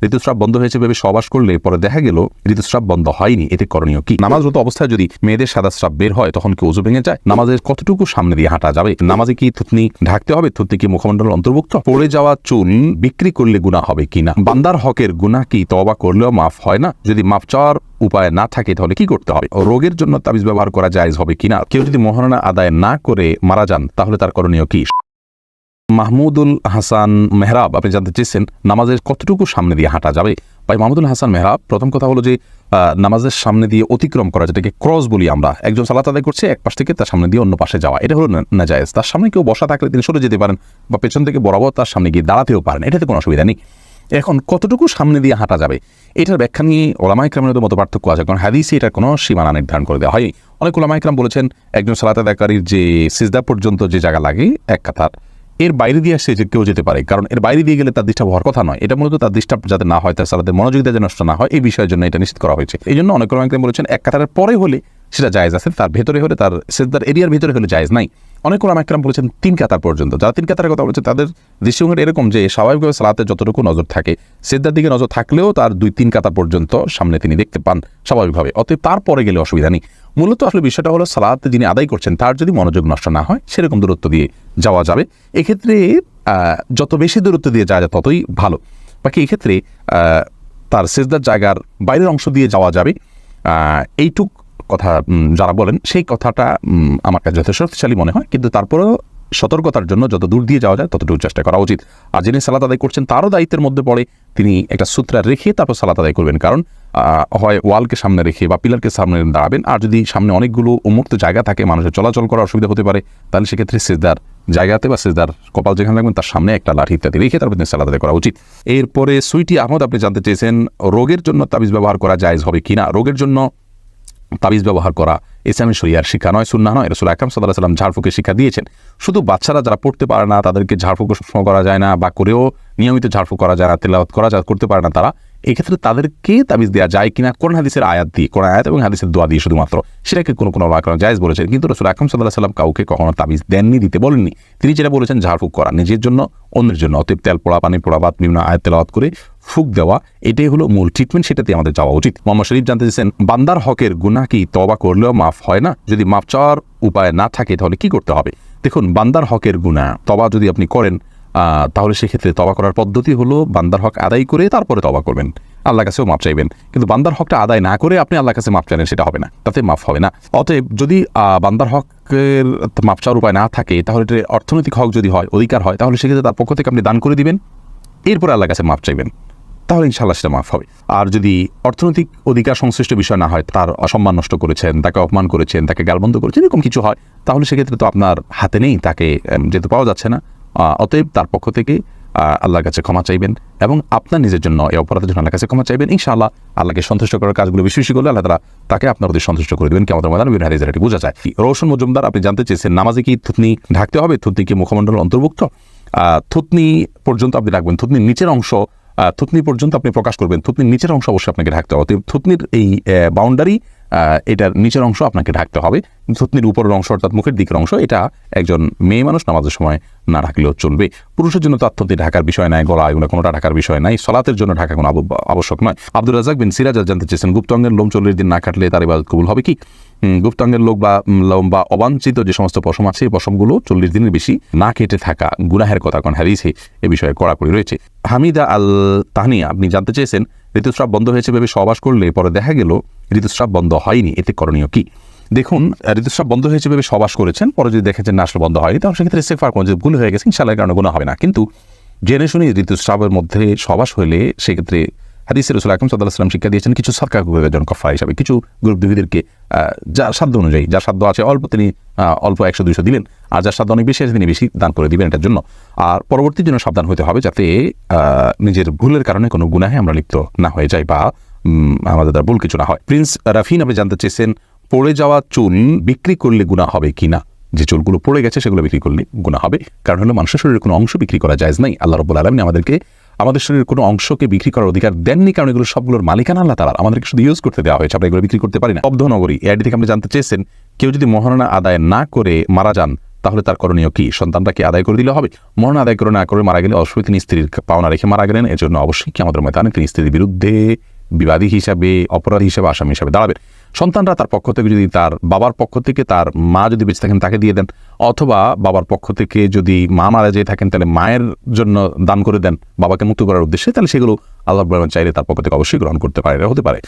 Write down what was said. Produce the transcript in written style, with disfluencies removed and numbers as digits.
ঋতুস্রাব বন্ধ হয়েছে ভেবে সহবাস করলে পরে দেখা গেল ঋতুস্রাব বন্ধ হয়নি, এতে করণীয় কি? নামাজরত অবস্থায় যদি মেয়েদের সাদা স্রাব বের হয় তখন কি ওযু ভেঙে যায়? নামাজের কতটুকু সামনে দিয়ে হাঁটা যাবে? নামাজে কি থুতনি ঢাকতে হবে? থুতনি কি মুখমণ্ডল অন্তর্ভুক্ত? পড়ে যাওয়া চুল বিক্রি করলে গুনাহ হবে কিনা? বান্দার হকের গুনাহ কি তওবা করলেও মাফ হয় না? যদি মাফ চাওয়ার উপায় না থাকে তাহলে কি করতে হবে? রোগের জন্য তাবিজ ব্যবহার করা জায়েজ হবে কিনা? কেউ যদি মহারণা আদায় না করে মারা যান তাহলে তার করণীয় কি? মাহমুদুল হাসান মেহরাব আপনি জানতে চেয়েছেন নামাজের কতটুকু সামনে দিয়ে হাঁটা যাবে? ভাই মাহমুদুল হাসান মেহরাব, প্রথম কথা হলো যে নামাজের সামনে দিয়ে অতিক্রম করা, যেটাকে ক্রস বলি আমরা। একজন সালাত আদায় করছে, এক পাশ থেকে তার সামনে দিয়ে অন্য পাশে যাওয়া, এটা হলো নাজায়েজ। তার সামনে কেউ বসা থাকলে তিনি সরে যেতে পারেন বা পেছন থেকে বরাবর তার সামনে গিয়ে দাঁড়াতেও পারেন, এটাতে কোনো অসুবিধা নেই। এখন কতটুকু সামনে দিয়ে হাঁটা যাবে এটার ব্যাখ্যা নিয়ে ওলামা ইকরামের মতো পার্থক্য আছে, কারণ হাদিসে এটার কোনো সীমানা নির্ধারণ করে দেওয়া হয়। অনেক ওলামা ইকরাম বলেছেন একজন সালাত আদায়কারীর যে সিজদা পর্যন্ত যে জায়গা লাগে এক কাতার, এর বাইরে দিয়ে আসছে যে কেউ যেতে পারে, কারণ এর বাইরে দিয়ে গেলে তার ডিস্টার্ব হওয়ার কথা নয়। এটা মূলত তার ডিস্টার্ব যাতে না হয়, তার সালাতের মনোযোগিতা যেন নষ্ট না হয়, এই বিষয়ের জন্য এটা নিশ্চিত করা হয়েছে। এই জন্য অনেক ওলামা ইকরাম বলেছেন এক কাতারের পরে হলে সেটা জায়েজ আছে, তার ভেতরে হলে, তার সিজদার এরিয়ার ভিতরে হলে জায়েজ নাই। অনেক ওলামা ইকরাম বলেছেন 3 কাতার পর্যন্ত। যারা 3 কাতারের কথা বলেছে তাদের দৃষ্টিভঙ্গিটা এরকম যে স্বাভাবিকভাবে সালাতে যতটুকু নজর থাকে, সিজদার দিকে নজর থাকলেও তার 2-3 কাতার পর্যন্ত সামনে তিনি দেখতে পান স্বাভাবিকভাবে, অতএব তারপরে গেলে অসুবিধা নেই। মূলত আসলে বিষয়টা হলো সালাতে যিনি আদায় করছেন তার যদি মনোযোগ নষ্ট না হয় সেরকম দূরত্ব দিয়ে যাওয়া যাবে। এক্ষেত্রে যত বেশি দূরত্ব দিয়ে যাওয়া যায় ততই ভালো। বাকি এক্ষেত্রে তার সিজদার জায়গার বাইরের অংশ দিয়ে যাওয়া যাবে, এইটুক কথা যারা বলেন সেই কথাটা আমার কাছে যথেষ্ট শক্তিশালী মনে হয়। কিন্তু তারপরেও সতর্কতার জন্য যত দূর দিয়ে যাওয়া যায় ততটুকু চেষ্টা করা উচিত। আর যিনি সালাত আদায় করছেন তারও দায়িত্বের মধ্যে পড়ে তিনি একটা সূত্রা রেখে তারপর সালাত আদায় করবেন, কারণ হয় ওয়ালকে সামনে রেখে বা পিলারকে সামনে দাঁড়াবেন। আর যদি সামনে অনেকগুলো উন্মুক্ত জায়গা থাকে, মানুষের চলাচল করার অসুবিধা হতে পারে, তাহলে সেক্ষেত্রে সিজদার জায়গাতে বা সিজদার কপাল যেখানে রাখবেন তার সামনে একটা লাঠি ইত্যাদি রেখে তারপর তিনি সালাত আদায় করা উচিত। এরপরে সুইটি আহমদ আপনি জানতে চেয়েছেন রোগের জন্য তাবিজ ব্যবহার করা জায়েজ হবে কিনা? রোগের জন্য তাবিজ ব্যবহার করা ইসলামী শরিয়ার শিক্ষা নয়, সুন্নাহ নয়। রাসূল আকরাম সাল্লাল্লাহু আলাইহি ওয়াসাল্লাম ঝাড়ফুঁকের শিক্ষা দিয়েছেন। শুধু বাচ্চারা যারা পড়তে পারে না তাদেরকে ঝাড়ফুঁক করা যায় না বা করেও নিয়মিত ঝাড়ফুঁক করা যায় না, তেলাওয়াত করা যায় করতে পারে না, তারা এক্ষেত্রে তাদেরকে তাবিজ দেওয়া যায় কিনা কোরআন হাদিসের আয়াত দিয়ে, কোরআন আয়াত এবং হাদিসের দোয়া দিয়ে শুধুমাত্র, সেটাকে কোনো ওলামা জায়েজ বলেছেন। কিন্তু রাসূল আকরাম সাল্লাল্লাহু আলাইহি ওয়াসাল্লাম কাউকে কখনো তাবিজ দেননি, দিতে বলেননি। তিনি যেটা বলেছেন ঝাড়ফুঁক করা নিজের জন্য, অন্যের জন্য। অতএব তেল পোড়া, পানি পোড়া বা বিভিন্ন আয়াত তেলাওয়াত করে ফুক দেওয়া, এটাই হলো মূল ট্রিটমেন্ট, সেটাতে আমাদের যাওয়া উচিত। মোহাম্মদ শরীফ জানতে চেয়েছেন বান্দার হকের গুনাহ কি তওবা করলেও মাফ হয় না? যদি মাফ চাওয়ার উপায় না থাকে তাহলে কি করতে হবে? দেখুন, বান্দার হকের গুনাহ তওবা যদি আপনি করেন তাহলে সেক্ষেত্রে তওবা করার পদ্ধতি হলো বান্দার হক আদায় করে তারপরে তওবা করবেন, আল্লাহর কাছেও মাফ চাইবেন। কিন্তু বান্দার হকটা আদায় না করে আপনি আল্লাহর কাছে মাফ চাইলেন, সেটা হবে না, তাতে মাফ হবে না। অতএব যদি বান্দার হকের মাফ চাওয়ার উপায় না থাকে তাহলে অর্থনৈতিক হক যদি হয়, অধিকার হয়, তাহলে সেক্ষেত্রে তার পক্ষ থেকে আপনি দান করে দিবেন, এরপরে আল্লাহর কাছে মাফ চাইবেন, তাহলে ইনশাআল্লাহ সেটা মাফ হবে। আর যদি অর্থনৈতিক অধিকার সংশ্লিষ্ট বিষয় না হয়, তার অসম্মান নষ্ট করেছেন, তাকে অপমান করেছেন, তাকে গালমন্দ করেছেন, এরকম কিছু হয়, তাহলে সেক্ষেত্রে তো আপনার হাতে নেই, তাকে যেহেতু পাওয়া যাচ্ছে না, অতএব তার পক্ষ থেকে আল্লাহর কাছে ক্ষমা চাইবেন এবং আপনার নিজের জন্য এই অপরাধের জন্য আল্লাহর কাছে ক্ষমা চাইবেন। ইনশাআল্লাহ আল্লাহকে সন্তুষ্ট করার কাজগুলো বেশি বেশি করলে আল্লাহ তাআলা তাকে আপনার প্রতি সন্তুষ্ট করে দেবেন। কিয়ামতের ময়দানে বিভিন্ন হাদিসে এটি বোঝা যায়। রওশন মজুমদার আপনি জানতে চেয়েছেন নামাজে কি থুতনি ঢাকতে হবে? থুতনি কি মুখমণ্ডল অন্তর্ভুক্ত? থুতনি পর্যন্ত আপনি রাখবেন, থুতনির নিচের অংশ থুতনি পর্যন্ত আপনি প্রকাশ করবেন, থুতনির নিচের অংশ অবশ্যই আপনাকে ঢাকতে হবে। থুতনির এই বাউন্ডারি, এটার নিচের অংশ আপনাকে ঢাকতে হবে। থুতনির উপরের অংশ অর্থাৎ মুখের দিকের অংশ এটা একজন মেয়ে মানুষ নামাজের সময় না ঢাকলেও চলবে। পুরুষের জন্য তো থুতনি ঢাকার বিষয় নাই, গলা এগুলো কোনোটা ঢাকার বিষয় নাই, সলাতের জন্য ঢাকা কোনো আবশ্যক নয়। আব্দুর রাজ্জাক বিন সিরাজ জানতে চেয়েছেন গুপ্তাঙ্গের লোম 40 দিন না কাটলে তার ইবাদত কবুল হবে কি? গুপ্তাঙ্গের লোম বা অবাঞ্ছিত যে সমস্ত পশম আছে এই পশমগুলো 40 দিনের বেশি না কেটে থাকা গুনাহের কথা কোন হাদিসে এ বিষয়ে কড়াকড়ি রয়েছে। হামিদা আল তাহনিয়া আপনি জানতে চেয়েছেন ঋতুস্রাব বন্ধ হয়েছে ভেবে সহবাস করলে পরে দেখা গেল ঋতুস্রাব বন্ধ হয়নি, এতে করণীয় কি? দেখুন, ঋতুস্রাব বন্ধ হয়েছে ভেবে সহবাস করেছেন, পরে যদি দেখেছেন না আসলে বন্ধ হয়নি, তাহলে সেক্ষেত্রে ইস্তেগফার করুন, যে ভুল হয়ে গেছে ইনশাআল্লাহ কারণে গুনাহ হবে না। কিন্তু জেনে শুনে ঋতুস্রাবের মধ্যে সহবাস হলে সেক্ষেত্রে হাদিসে রাসূল আকরাম সাল্লাল্লাহু আলাইহি ওয়াসাল্লাম শিক্ষা দিয়েছেন কিছু সাদকা করবে জন কাফারা হিসাবে, কিছু গ্রুপ দুহিদেরকে যার সাধ্য অনুযায়ী, যার সাধ্য আছে অল্প তিনি অল্প 100-200 দিলেন, আর যার সাধ্য অনেক বেশি আছে তিনি বেশি দান করে দিবেন এটার জন্য। আর পরবর্তীর জন্য সাবধান হতে হবে যাতে নিজের ভুলের কারণে কোনো গুনাহে আমরা লিপ্ত না হয়ে যাই বা আমাদের দ্বারা ভুল কিছু না হয়। প্রিন্স রাফিন আপনি জানতে চেয়েছেন পড়ে যাওয়া চুল বিক্রি করলে গুনাহ হবে কিনা? যে চুলগুলো পড়ে গেছে সেগুলো বিক্রি করলে গুনাহ হবে, কারণ হলো মানুষের শরীরের কোনো অংশ বিক্রি করা জায়েজ নাই। আল্লাহ রাব্বুল আলামিন আমাদেরকে আমাদের শরীরের কোনো অংশকে বিক্রি করার অধিকার দেননি, কারণ এগুলো সবগুলোর মালিকানা আল্লাহ তাআলা, আমাদেরকে শুধু ইউজ করতে দেওয়া হয়েছে, আমরা এগুলো বিক্রি করতে পারি না। শব্দনগরী এআইডি থেকে আপনি জানতে চেয়েছেন কেউ যদি মহারণা আদায় না করে মারা যান তাহলে তার করণীয় কি? সন্তানটা কি আদায় করে দিলে হবে? মরণ আদায় করে না করে মারা গেলে অবশ্যই তিনি স্ত্রীর পাওনা রেখে মারা গেলেন, এর জন্য অবশ্যই কি আমাদের ময়দানে তিনি স্ত্রীর বিরুদ্ধে বিবাদী হিসাবে, অপরাধী হিসাবে, আসামি হিসাবে দাঁড়াবেন। সন্তানরা তার পক্ষ থেকে যদি তার বাবার পক্ষ থেকে তার মা যদি বেঁচে থাকেন তাকে দিয়ে দেন, অথবা বাবার পক্ষ থেকে যদি মা মারা যেয়ে থাকেন তাহলে মায়ের জন্য দান করে দেন বাবাকে মুক্ত করার উদ্দেশ্যে, তাহলে সেগুলো আল্লাহ চাইলে তার পক্ষ থেকে অবশ্যই গ্রহণ করতে পারে, হতে পারে।